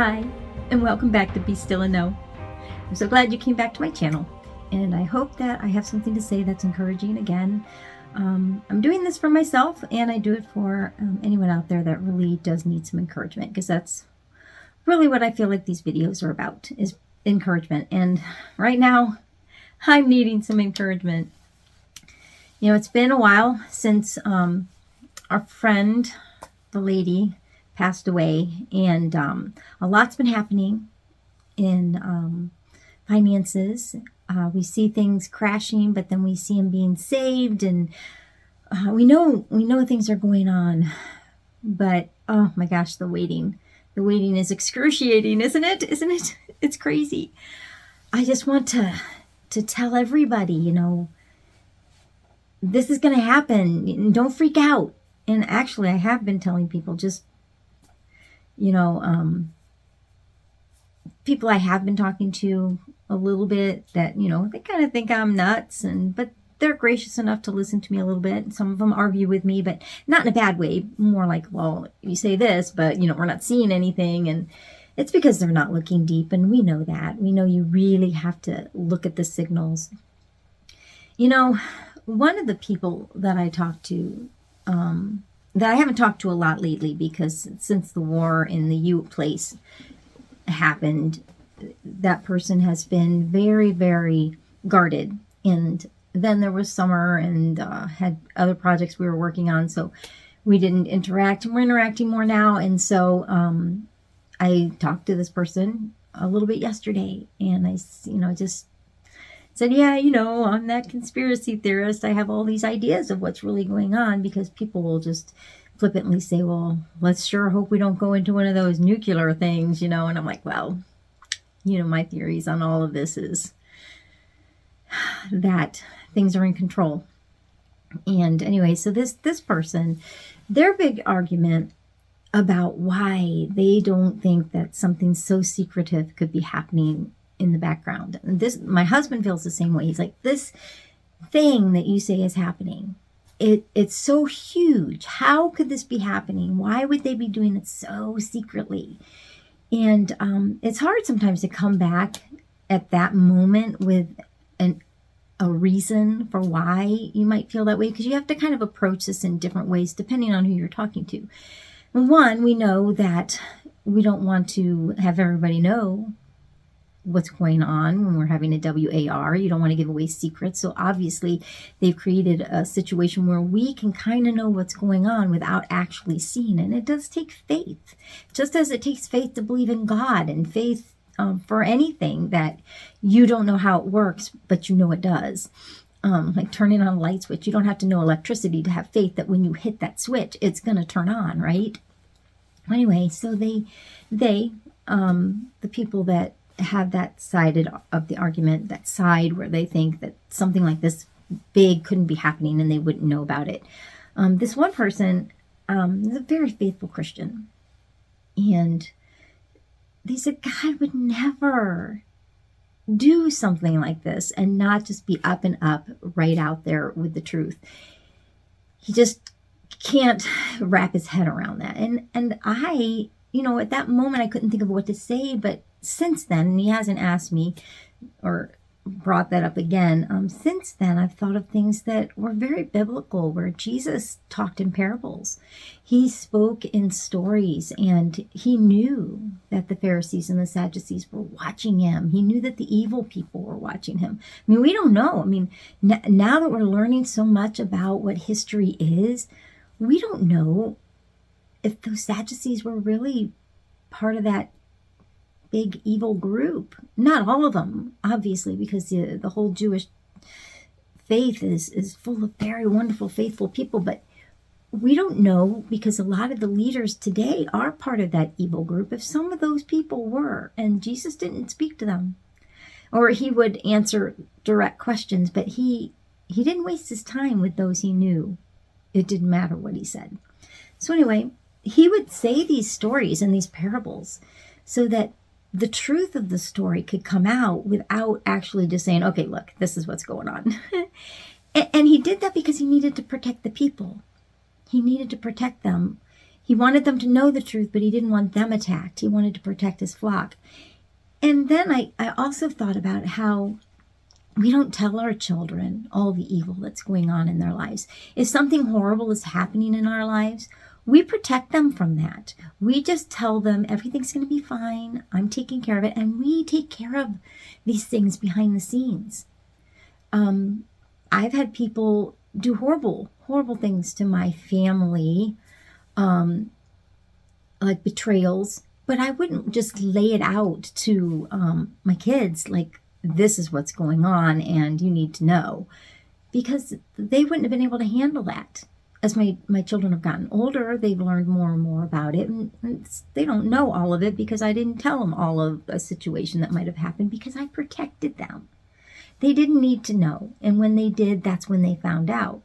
Hi, and welcome back to Be Still and Know. I'm so glad you came back to my channel, and I hope that I have something to say that's encouraging again. I'm doing this for myself, and I do it for anyone out there that really does need some encouragement, because that's really what I feel like these videos are about, is encouragement. And right now, I'm needing some encouragement. You know, it's been a while since our friend, the lady, passed away, and a lot's been happening in finances. We see things crashing, but then we see them being saved, and we know things are going on. But oh my gosh, the waiting is excruciating, isn't it? It's crazy. I just want to tell everybody, you know, this is going to happen. Don't freak out. And actually, I have been telling people, just, you know, people I have been talking to a little bit that, you know, they kind of think I'm nuts, but they're gracious enough to listen to me a little bit. Some of them argue with me, but not in a bad way. More like, well, you say this, but, you know, we're not seeing anything. And it's because they're not looking deep. And we know that. We know you really have to look at the signals. You know, one of the people that I talked to, that I haven't talked to a lot lately, because since the war in the Ute place happened, that person has been very, very guarded. And then there was summer, and had other projects we were working on, so we didn't interact, and we're interacting more now. And so I talked to this person a little bit yesterday, and I, you know, just said, yeah, you know, I'm that conspiracy theorist. I have all these ideas of what's really going on, because people will just flippantly say, well, let's sure hope we don't go into one of those nuclear things, you know. And I'm like, well, you know, my theories on all of this is that things are in control. And anyway, so this person, their big argument about why they don't think that something so secretive could be happening in the background. And this, my husband feels the same way. He's like, this thing that you say is happening, it's so huge. How could this be happening? Why would they be doing it so secretly? And it's hard sometimes to come back at that moment with a reason for why you might feel that way, because you have to kind of approach this in different ways depending on who you're talking to. One, we know that we don't want to have everybody know what's going on when we're having a WAR. You don't want to give away secrets. So obviously they've created a situation where we can kind of know what's going on without actually seeing it. And it does take faith, just as it takes faith to believe in God, and faith for anything that you don't know how it works, but you know it does. Like turning on a light switch. You don't have to know electricity to have faith that when you hit that switch, it's going to turn on, right? Anyway, so the people that have that side of the argument, that side where they think that something like this big couldn't be happening and they wouldn't know about it. This one person is a very faithful Christian, and they said God would never do something like this and not just be up and up right out there with the truth. He just can't wrap his head around that. And I, you know, at that moment I couldn't think of what to say, but since then, and he hasn't asked me or brought that up again, since then I've thought of things that were very biblical, where Jesus talked in parables. He spoke in stories, and he knew that the Pharisees and the Sadducees were watching him. He knew that the evil people were watching him. I mean, we don't know. I mean, now that we're learning so much about what history is, we don't know if those Sadducees were really part of that big evil group. Not all of them, obviously, because the whole Jewish faith is full of very wonderful, faithful people. But we don't know, because a lot of the leaders today are part of that evil group, if some of those people were, and Jesus didn't speak to them. Or he would answer direct questions, but he didn't waste his time with those he knew. It didn't matter what he said. So anyway, he would say these stories and these parables so that the truth of the story could come out without actually just saying, okay, look, this is what's going on. And he did that because he needed to protect the people. He needed to protect them. He wanted them to know the truth, but he didn't want them attacked. He wanted to protect his flock. And then I also thought about how we don't tell our children all the evil that's going on in their lives. If something horrible is happening in our lives, we protect them from that. We just tell them everything's going to be fine. I'm taking care of it. And we take care of these things behind the scenes. I've had people do horrible, horrible things to my family, like betrayals, but I wouldn't just lay it out to my kids like, this is what's going on and you need to know, because they wouldn't have been able to handle that. As my children have gotten older, they've learned more and more about it, and they don't know all of it because I didn't tell them all of a situation that might have happened because I protected them. They didn't need to know, and when they did, that's when they found out.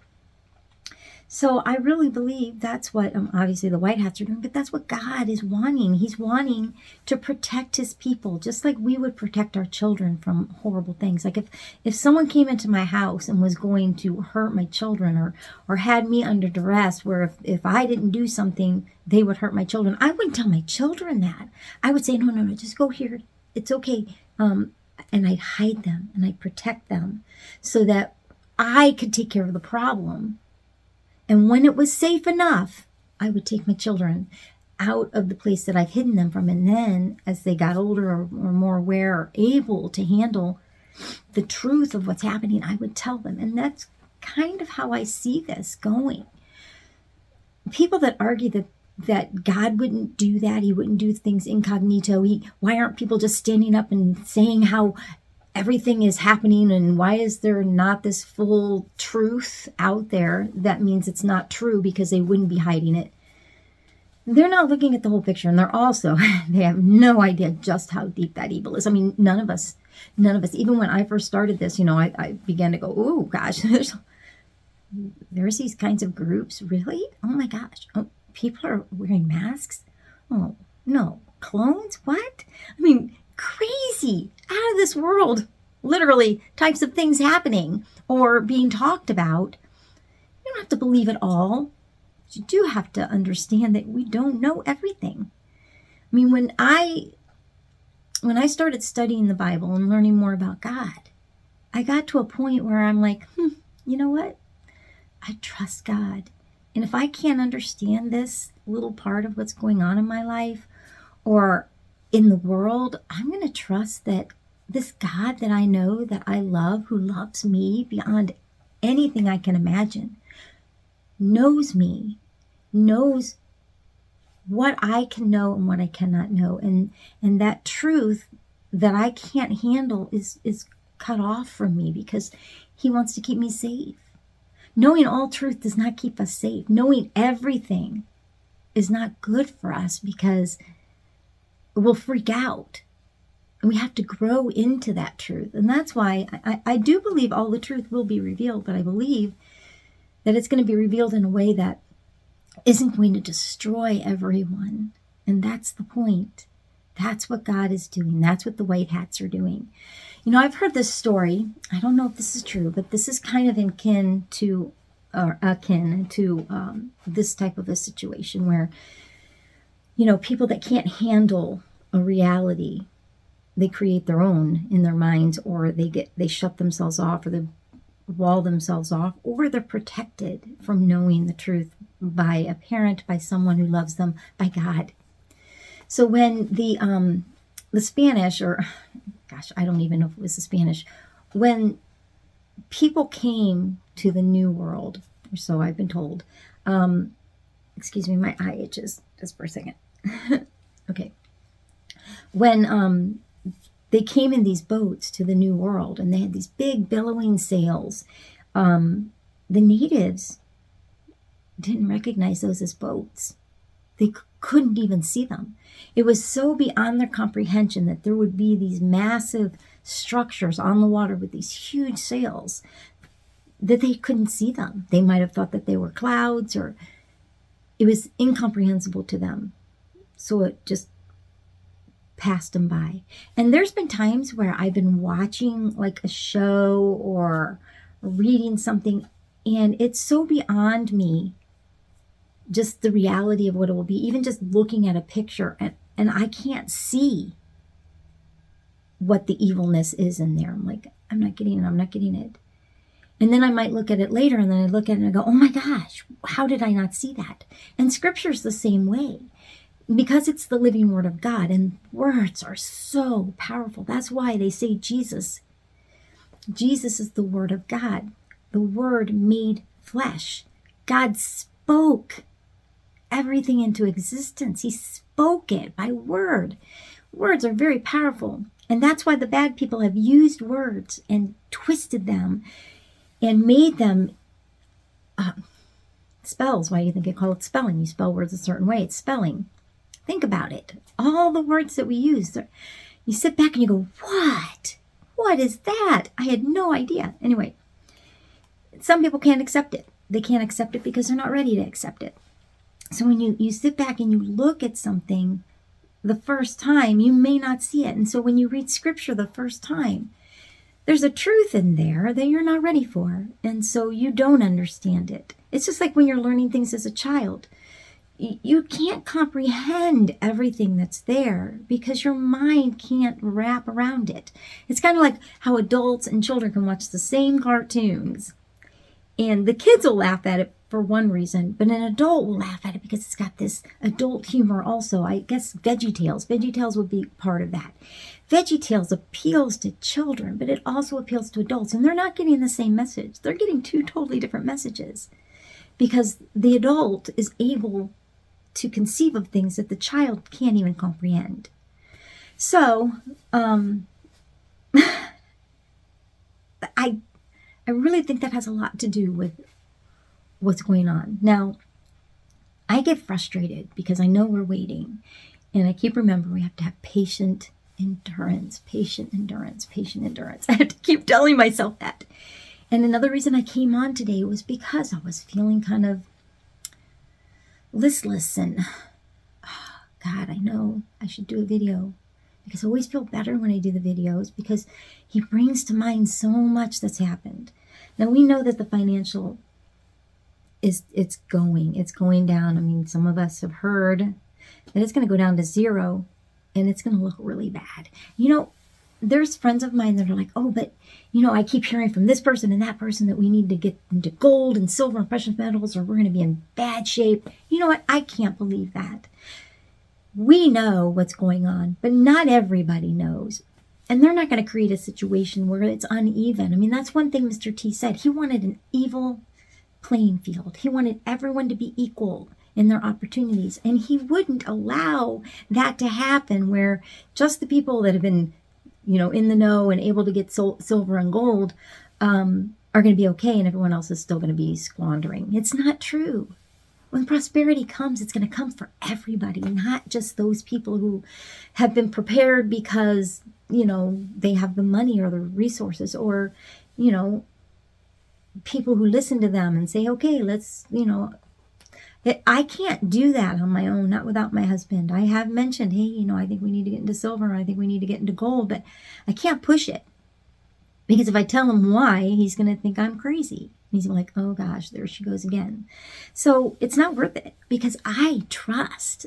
So I really believe that's what, obviously the white hats are doing, but that's what God is wanting. He's wanting to protect his people, just like we would protect our children from horrible things. Like if someone came into my house and was going to hurt my children or had me under duress, where if I didn't do something, they would hurt my children, I wouldn't tell my children that. I would say, no, just go here. It's okay. And I'd hide them and I'd protect them so that I could take care of the problem. And when it was safe enough, I would take my children out of the place that I've hidden them from. And then as they got older or more aware or able to handle the truth of what's happening, I would tell them. And that's kind of how I see this going. People that argue that God wouldn't do that, he wouldn't do things incognito. Why aren't people just standing up and saying how everything is happening, and why is there not this full truth out there? That means it's not true because they wouldn't be hiding it. They're not looking at the whole picture, and they have no idea just how deep that evil is. I mean, none of us, even when I first started this, I began to go, oh gosh, there's these kinds of groups. Really? Oh my gosh. Oh, people are wearing masks? Oh no. Clones? What? I mean, crazy, out of this world, literally, types of things happening or being talked about. You don't have to believe it all. You do have to understand that we don't know everything. I mean, when I started studying the Bible and learning more about God, I got to a point where I'm like, you know what? I trust God. And if I can't understand this little part of what's going on in my life or in the world, I'm going to trust that this God that I know, that I love, who loves me beyond anything I can imagine, knows me, knows what I can know and what I cannot know. And that truth that I can't handle is cut off from me because he wants to keep me safe. Knowing all truth does not keep us safe. Knowing everything is not good for us because we'll freak out. And we have to grow into that truth. And that's why I do believe all the truth will be revealed, but I believe that it's going to be revealed in a way that isn't going to destroy everyone. And that's the point. That's what God is doing. That's what the white hats are doing. I've heard this story. I don't know if this is true, but this is kind of akin to this type of a situation where, people that can't handle a reality, they create their own in their minds, or they shut themselves off, or they wall themselves off, or they're protected from knowing the truth by a parent, by someone who loves them, by God. So when the Spanish, or gosh, I don't even know if it was the Spanish, when people came to the New World, or so I've been told, excuse me, my eye itches just for a second. Okay. When they came in these boats to the New World, and they had these big billowing sails, the natives didn't recognize those as boats. They couldn't even see them. It was so beyond their comprehension that there would be these massive structures on the water with these huge sails that they couldn't see them. They might have thought that they were clouds, or it was incomprehensible to them. So it just passed them by. And there's been times where I've been watching like a show or reading something, and it's so beyond me just the reality of what it will be, even just looking at a picture, and I can't see what the evilness is in there. I'm like, I'm not getting it. I'm not getting it. And then I might look at it later, and then I look at it and I go, oh my gosh, how did I not see that? And scripture's the same way, because it's the living word of God, and words are so powerful. That's why they say Jesus is the word of God, the word made flesh. God spoke everything into existence. He spoke it by word. Words are very powerful. And that's why the bad people have used words and twisted them and made them spells. Why do you think they call it spelling? You spell words a certain way. It's spelling. Think about it. All the words that we use, you sit back and you go, what? What is that? I had no idea. Anyway, some people can't accept it. They can't accept it because they're not ready to accept it. So when you sit back and you look at something the first time, you may not see it. And so when you read scripture the first time, there's a truth in there that you're not ready for. And so you don't understand it. It's just like when you're learning things as a child. You can't comprehend everything that's there because your mind can't wrap around it. It's kind of like how adults and children can watch the same cartoons. And the kids will laugh at it for one reason, but an adult will laugh at it because it's got this adult humor also. I guess VeggieTales. VeggieTales would be part of that. VeggieTales appeals to children, but it also appeals to adults. And they're not getting the same message. They're getting two totally different messages because the adult is able to conceive of things that the child can't even comprehend. So, I really think that has a lot to do with what's going on. Now, I get frustrated because I know we're waiting. And I keep remembering we have to have patient endurance, patient endurance, patient endurance. I have to keep telling myself that. And another reason I came on today was because I was feeling kind of listless and, oh, God, I know I should do a video. Because I always feel better when I do the videos because he brings to mind so much that's happened. Now we know that the financial it's going down. I mean, some of us have heard that it's going to go down to zero and it's going to look really bad. You know, there's friends of mine that are like, oh, but you know, I keep hearing from this person and that person that we need to get into gold and silver and precious metals or we're going to be in bad shape. You know what? I can't believe that. We know what's going on, but not everybody knows. And they're not going to create a situation where it's uneven. I mean, that's one thing Mr. T said. He wanted an equal playing field. He wanted everyone to be equal in their opportunities. And he wouldn't allow that to happen where just the people that have been, you know, in the know and able to get silver and gold are going to be okay and everyone else is still going to be squandering. It's not true. When prosperity comes, it's going to come for everybody, not just those people who have been prepared because, you know, they have the money or the resources or, you know, people who listen to them and say, okay, let's, you know, I can't do that on my own, not without my husband. I have mentioned, hey, you know, I think we need to get into silver. I think we need to get into gold, but I can't push it because if I tell him why, he's going to think I'm crazy. He's like, oh gosh, there she goes again. So it's not worth it because I trust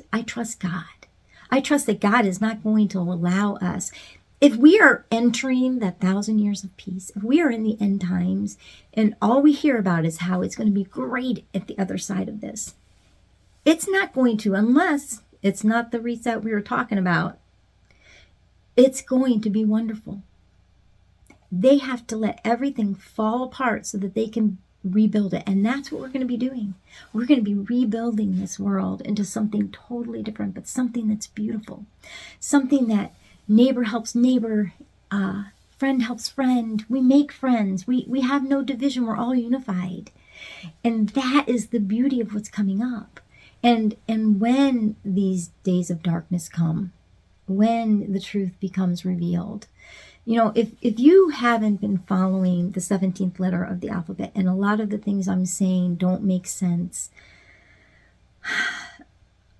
God. I trust that God is not going to allow us. If we are entering that 1,000 years of peace, if we are in the end times and all we hear about is how it's going to be great at the other side of this, it's not going to, unless it's not the reset we were talking about, it's going to be wonderful. They have to let everything fall apart so that they can rebuild it. And that's what we're going to be doing. We're going to be rebuilding this world into something totally different, but something that's beautiful. Something that neighbor helps neighbor, friend helps friend. We make friends. We have no division. We're all unified. And that is the beauty of what's coming up. And when these days of darkness come, when the truth becomes revealed, you know, if you haven't been following the 17th letter of the alphabet and a lot of the things I'm saying don't make sense,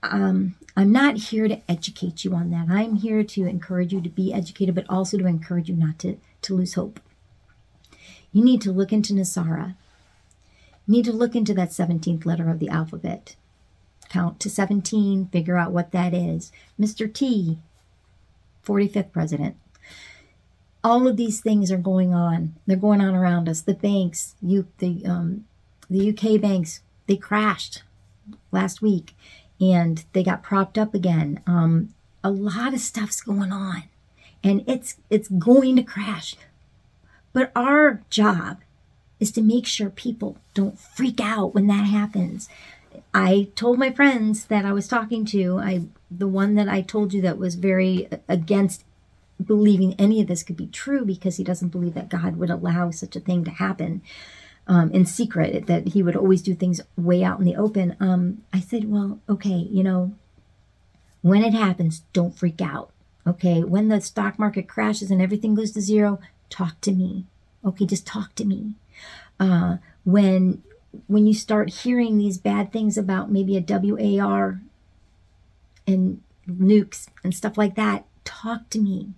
I'm not here to educate you on that. I'm here to encourage you to be educated, but also to encourage you not to lose hope. You need to look into Nasara. You need to look into that 17th letter of the alphabet. count to 17, figure out what that is. Mr. T, 45th president. All of these things are going on. They're going on around us. The banks, the UK banks, they crashed last week and they got propped up again. A lot of stuff's going on and it's going to crash. But our job is to make sure people don't freak out when that happens. I told my friends that I was talking to, the one that I told you that was very against believing any of this could be true because he doesn't believe that God would allow such a thing to happen in secret, that he would always do things way out in the open. I said, well, okay, when it happens, don't freak out. Okay, when the stock market crashes and everything goes to zero, talk to me. Okay, just talk to me. When you start hearing these bad things about maybe a WAR and nukes and stuff like that, talk to me.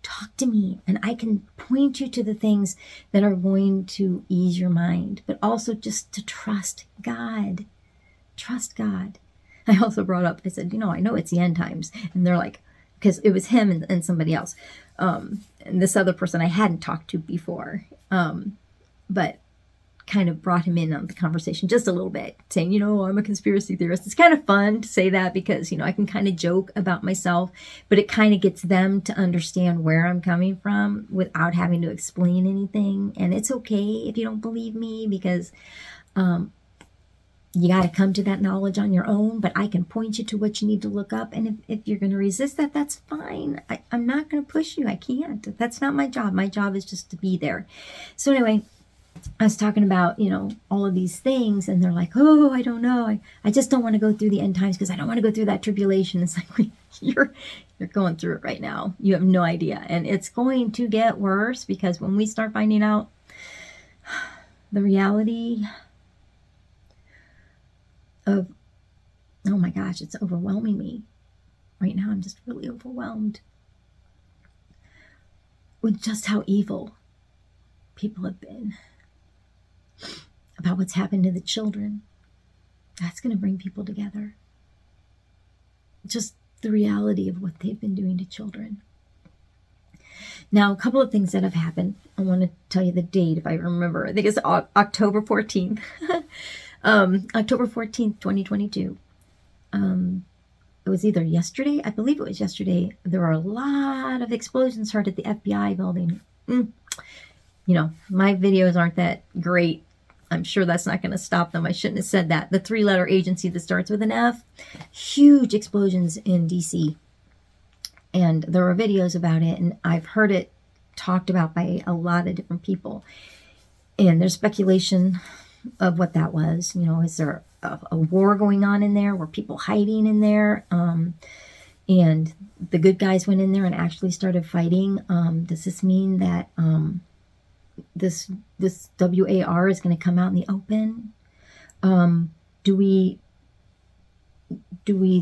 Talk to me, and I can point you to the things that are going to ease your mind, but also just to trust God. Trust God. I also brought up, I said, I know it's the end times. And they're like, because it was him and somebody else. And this other person I hadn't talked to before. But kind of brought him in on the conversation just a little bit, saying, I'm a conspiracy theorist. It's kind of fun to say that because, I can kind of joke about myself, but it kind of gets them to understand where I'm coming from without having to explain anything. And it's okay if you don't believe me because you got to come to that knowledge on your own, but I can point you to what you need to look up. And if you're going to resist that, that's fine. I'm not going to push you. I can't. That's not my job. My job is just to be there. So anyway, I was talking about, all of these things, and they're like, oh, I don't know. I just don't want to go through the end times because I don't want to go through that tribulation. It's like, you're going through it right now. You have no idea. And it's going to get worse because when we start finding out the reality of, oh my gosh, it's overwhelming me. Right now, I'm just really overwhelmed with just how evil people have been. About what's happened to the children. That's going to bring people together. Just the reality of what they've been doing to children. Now, a couple of things that have happened. I want to tell you the date if I remember. I think it's October 14th. October 14th, 2022. It was either yesterday. I believe it was yesterday. There were a lot of explosions heard at the FBI building. My videos aren't that great. I'm sure that's not going to stop them. I shouldn't have said that. The 3-letter agency that starts with an F. Huge explosions in DC. And there are videos about it, and I've heard it talked about by a lot of different people. And there's speculation of what that was. Is there a war going on in there? Were people hiding in there? And the good guys went in there and actually started fighting. Does this mean that this WAR is going to come out in the open? Do we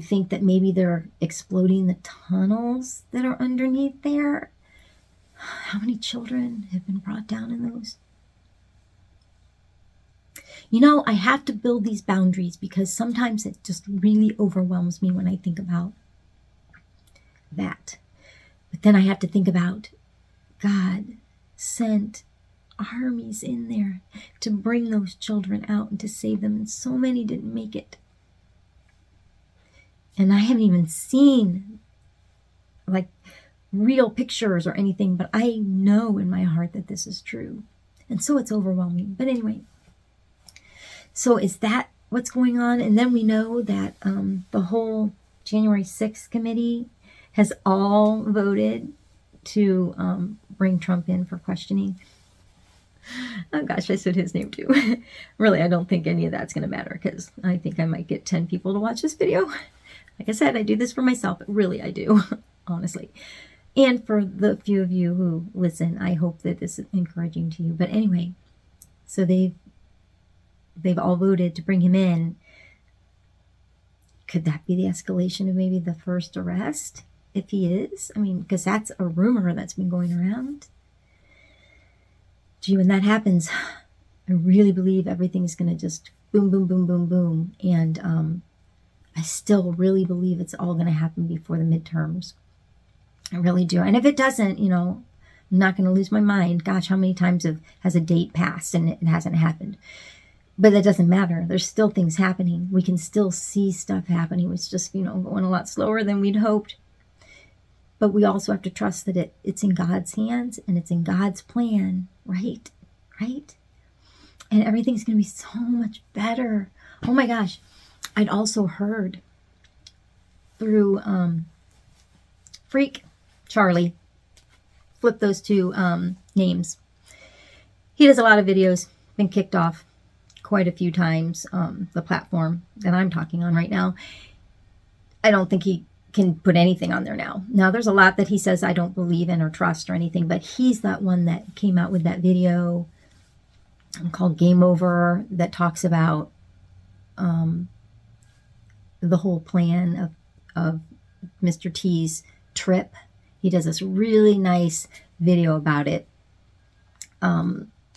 think that maybe they're exploding the tunnels that are underneath there? How many children have been brought down in those? I have to build these boundaries because sometimes it just really overwhelms me when I think about that. But then I have to think about God sent armies in there to bring those children out and to save them, and so many didn't make it. And I haven't even seen like real pictures or anything, but I know in my heart that this is true. And so it's overwhelming. But anyway, so is that what's going on? And then we know that the whole January 6th committee has all voted to bring Trump in for questioning. Oh gosh, I said his name too. Really, I don't think any of that's going to matter because I think I might get 10 people to watch this video. Like I said, I do this for myself, but really I do, honestly. And for the few of you who listen, I hope that this is encouraging to you. But anyway, so they've all voted to bring him in. Could that be the escalation of maybe the first arrest? If he is? I mean, because that's a rumor that's been going around. Gee, when that happens, I really believe everything's going to just boom, boom, boom, boom, boom. And I still really believe it's all going to happen before the midterms. I really do. And if it doesn't, I'm not going to lose my mind. Gosh, how many times has a date passed and it hasn't happened? But that doesn't matter. There's still things happening. We can still see stuff happening. It's just, going a lot slower than we'd hoped. But we also have to trust that it's in God's hands and it's in God's plan, right? Right? And everything's going to be so much better. Oh my gosh. I'd also heard through Freak Charlie, flip those two names. He does a lot of videos, been kicked off quite a few times, the platform that I'm talking on right now. I don't think he can put anything on there now. Now, there's a lot that he says I don't believe in or trust or anything, but he's that one that came out with that video called Game Over that talks about the whole plan of Mr. T's trip. He does this really nice video about it,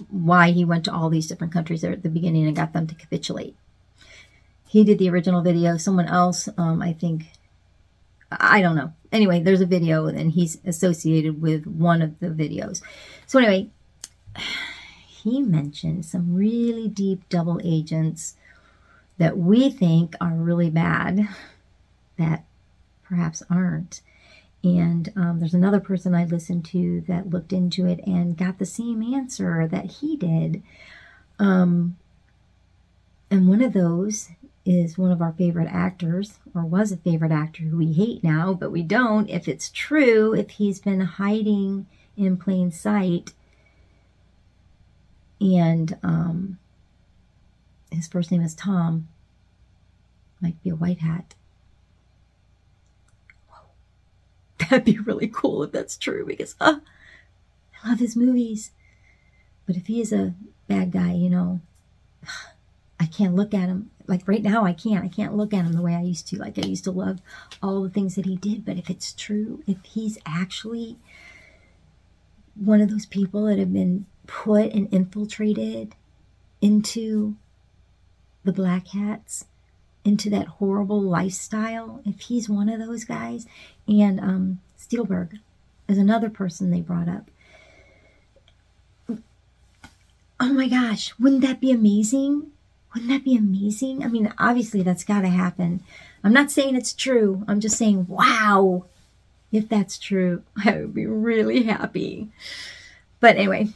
why he went to all these different countries there at the beginning and got them to capitulate. He did the original video. Someone else, I don't know. Anyway, there's a video and he's associated with one of the videos. So anyway, he mentioned some really deep double agents that we think are really bad that perhaps aren't. And there's another person I listened to that looked into it and got the same answer that he did. And one of those is one of our favorite actors, or was a favorite actor who we hate now, but we don't. If it's true, if he's been hiding in plain sight, and his first name is Tom, might be a white hat. Whoa. That'd be really cool if that's true, because I love his movies. But if he is a bad guy, I can't look at him. Like right now, I can't look at him the way I used to. Like I used to love all the things that he did. But if it's true, if he's actually one of those people that have been put and infiltrated into the black hats, into that horrible lifestyle, if he's one of those guys, and Spielberg is another person they brought up. Oh my gosh, wouldn't that be amazing? Wouldn't that be amazing? I mean, obviously that's got to happen. I'm not saying it's true. I'm just saying, wow, if that's true, I would be really happy. But anyway,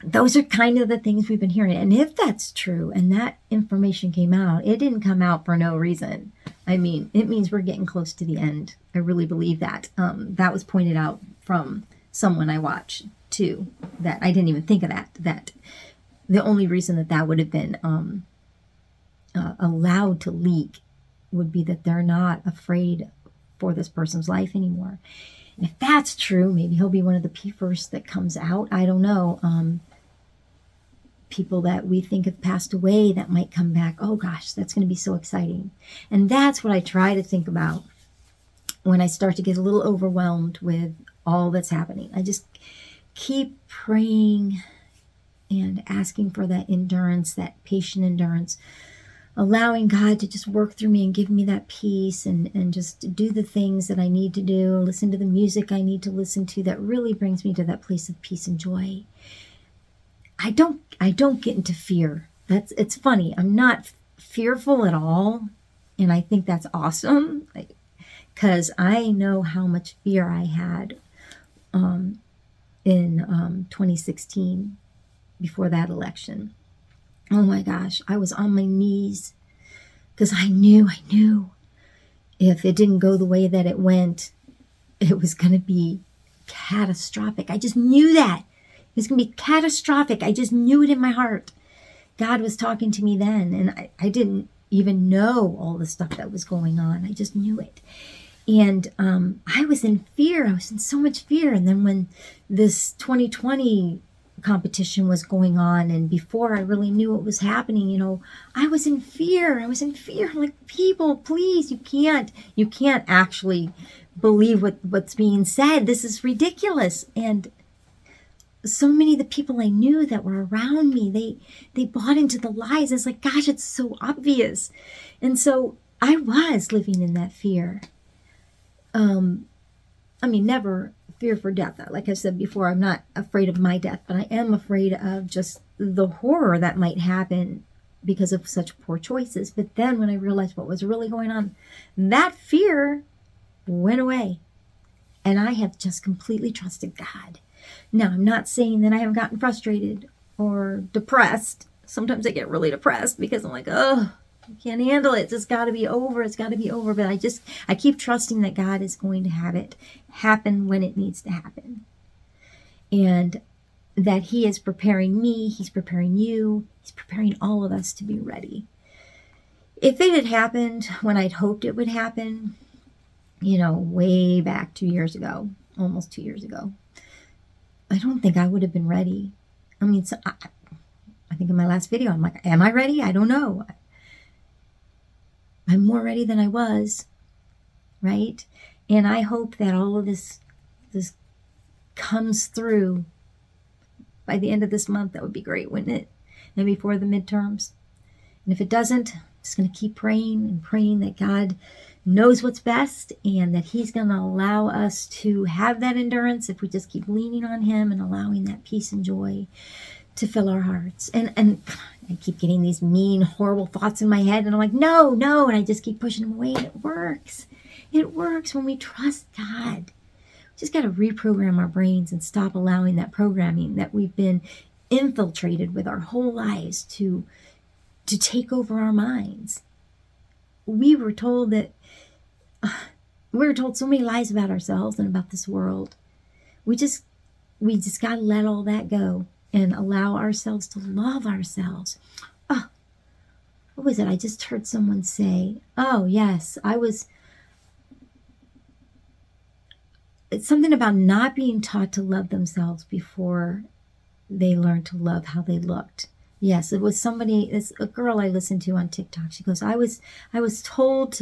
those are kind of the things we've been hearing. And if that's true and that information came out, it didn't come out for no reason. I mean, it means we're getting close to the end. I really believe that. That was pointed out from someone I watched too, that I didn't even think of that the only reason that would have been allowed to leak would be that they're not afraid for this person's life anymore. And if that's true, maybe he'll be one of the first that comes out. I don't know. People that we think have passed away that might come back. Oh gosh, that's going to be so exciting. And that's what I try to think about when I start to get a little overwhelmed with all that's happening. I just keep praying and asking for that endurance, that patient endurance, allowing God to just work through me and give me that peace and just do the things that I need to do, listen to the music I need to listen to that really brings me to that place of peace and joy. I don't get into fear. It's funny. I'm not fearful at all. And I think that's awesome because I know how much fear I had in 2016 before that election. Oh my gosh, I was on my knees because I knew if it didn't go the way that it went, it was going to be catastrophic. I just knew that. It was going to be catastrophic. I just knew it in my heart. God was talking to me then, and I didn't even know all the stuff that was going on. I just knew it. And I was in fear. I was in so much fear. And then when this 2020 competition was going on, and before I really knew what was happening, I was in fear. I'm like, people, please, you can't actually believe what's being said. This is ridiculous. And so many of the people I knew that were around me, they bought into the lies. It's like, gosh, it's so obvious. And so I was living in that fear. Never fear for death. Like I said before, I'm not afraid of my death, but I am afraid of just the horror that might happen because of such poor choices. But then when I realized what was really going on, that fear went away. And I have just completely trusted God. Now, I'm not saying that I haven't gotten frustrated or depressed. Sometimes I get really depressed because I'm like, oh, I can't handle it. It's got to be over. It's got to be over. But I keep trusting that God is going to have it happen when it needs to happen. And that He is preparing me. He's preparing you. He's preparing all of us to be ready. If it had happened when I'd hoped it would happen, way back 2 years ago, almost 2 years ago, I don't think I would have been ready. I think in my last video, I'm like, am I ready? I don't know. I'm more ready than I was, right? And I hope that all of this comes through by the end of this month. That would be great, wouldn't it? And before the midterms. And if it doesn't, I'm just going to keep praying and praying that God knows what's best and that He's going to allow us to have that endurance if we just keep leaning on Him and allowing that peace and joy to fill our hearts. And I keep getting these mean, horrible thoughts in my head, and I'm like, no, and I just keep pushing them away, and it works. It works when we trust God. We just got to reprogram our brains and stop allowing that programming that we've been infiltrated with our whole lives to take over our minds. We were told so many lies about ourselves and about this world. We just got to let all that go and allow ourselves to love ourselves. Oh, what was it? I just heard someone say, oh, yes, it's something about not being taught to love themselves before they learned to love how they looked. Yes, it was it's a girl I listened to on TikTok. She goes, I was told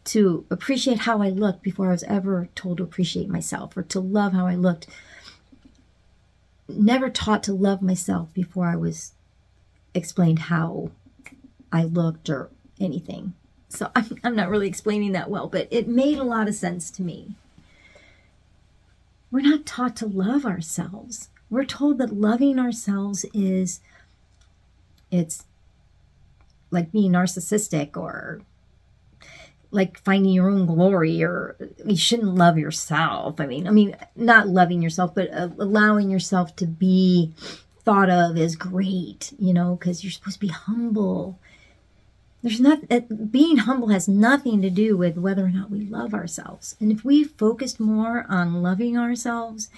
to appreciate how I looked before I was ever told to appreciate myself or to love how I looked. Never taught to love myself before I was explained how I looked or anything. So I'm not really explaining that well, but it made a lot of sense to me. We're not taught to love ourselves. We're told that loving ourselves it's like being narcissistic or like finding your own glory, or you shouldn't love yourself. I mean, not loving yourself, but allowing yourself to be thought of as great, because you're supposed to be humble. Being humble has nothing to do with whether or not we love ourselves. And if we focused more on loving ourselves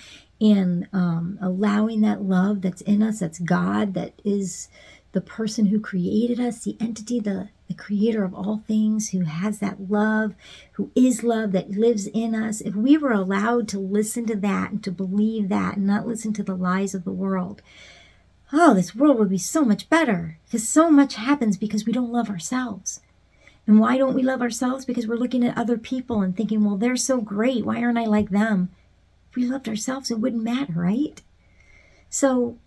and allowing that love that's in us, that's God, that is the person who created us, the entity, the creator of all things, who has that love, who is love, that lives in us. If we were allowed to listen to that and to believe that and not listen to the lies of the world, this world would be so much better, because so much happens because we don't love ourselves. And why don't we love ourselves? Because we're looking at other people and thinking, well, they're so great. Why aren't I like them? If we loved ourselves, it wouldn't matter, right? So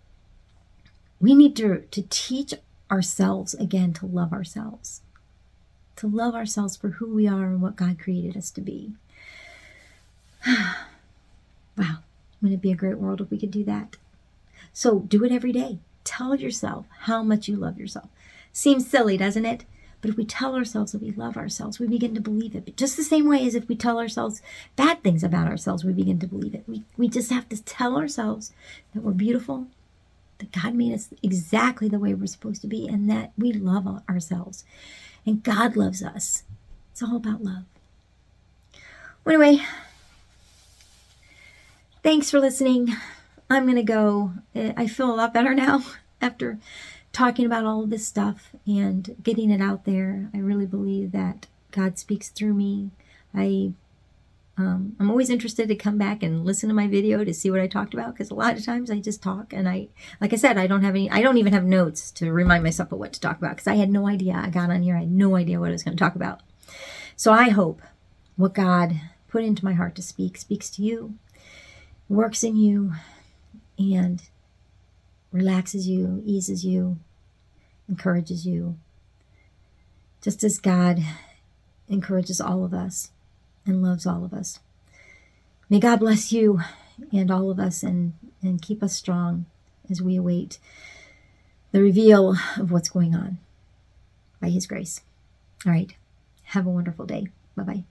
we need to teach ourselves again to love ourselves for who we are and what God created us to be. Wow, wouldn't it be a great world if we could do that? So do it every day. Tell yourself how much you love yourself. Seems silly, doesn't it? But if we tell ourselves that we love ourselves, we begin to believe it. But just the same way as if we tell ourselves bad things about ourselves, we begin to believe it. We just have to tell ourselves that we're beautiful, that God made us exactly the way we're supposed to be, and that we love ourselves. And God loves us. It's all about love. Well, anyway, thanks for listening. I'm going to go. I feel a lot better now after talking about all of this stuff and getting it out there. I really believe that God speaks through me. I'm always interested to come back and listen to my video to see what I talked about, because a lot of times I just talk, and like I said, I don't even have notes to remind myself of what to talk about, because I had no idea. I got on here, I had no idea what I was going to talk about. So I hope what God put into my heart to speaks to you, works in you, and relaxes you, eases you, encourages you, just as God encourages all of us and loves all of us. May God bless you and all of us and keep us strong as we await the reveal of what's going on by His grace. All right. Have a wonderful day. Bye-bye.